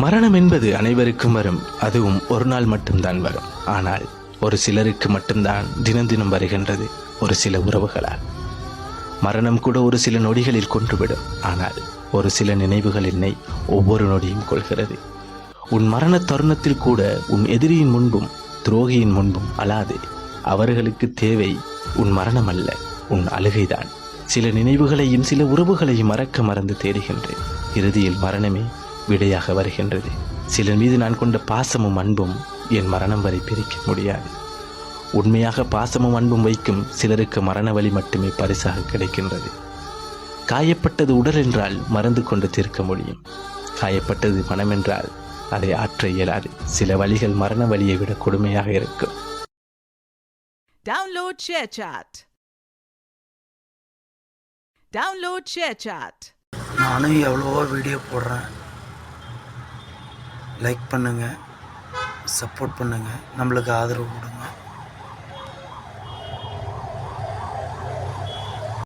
மரணம் என்பது அனைவருக்கும் வரும். அதுவும் ஒரு நாள் மட்டும்தான் வரும். ஆனால் ஒரு சிலருக்கு மட்டும்தான் தினம் தினம் வருகின்றது, ஒரு சில உறவுகளால். மரணம் கூட ஒரு சில நொடிகளில் கொன்றுவிடும். ஆனால் ஒரு சில நினைவுகள் என்னை ஒவ்வொரு நொடியும் கொள்கிறது. உன் மரண தருணத்தில் கூட உன் எதிரியின் முன்பும் துரோகியின் முன்பும் அழாதே. அவர்களுக்கு தேவை உன் மரணம் அல்ல, உன் அழுகைதான். சில நினைவுகளையும் சில உறவுகளையும் மறக்க மறந்து தேடுகின்றேன். இறுதியில் மரணமே விடையாக வருகின்றது. சிலர் மீது நான் கொண்ட பாசமும் அன்பும் என் மரணம் வரை பிரிக்க முடியாது. உண்மையாக பாசமும் அன்பும் வைக்கும் சிலருக்கு மரண வலி மட்டுமே பரிசாக கிடைக்கின்றது. காயப்பட்டது உடல் என்றால் மறந்து கொண்டு தீர்க்க முடியும். காயப்பட்டது மனம் என்றால் அதை ஆற்ற இயலாது. சில வழிகள் மரண வலியை விட கொடுமையாக இருக்கும். Download ShareChat. Download ShareChat. நானும் எவ்வளவோ வீடியோ போடுறேன். லைக் பண்ணுங்கள், சப்போர்ட் பண்ணுங்கள், நம்மளுக்கு ஆதரவு கொடுங்க.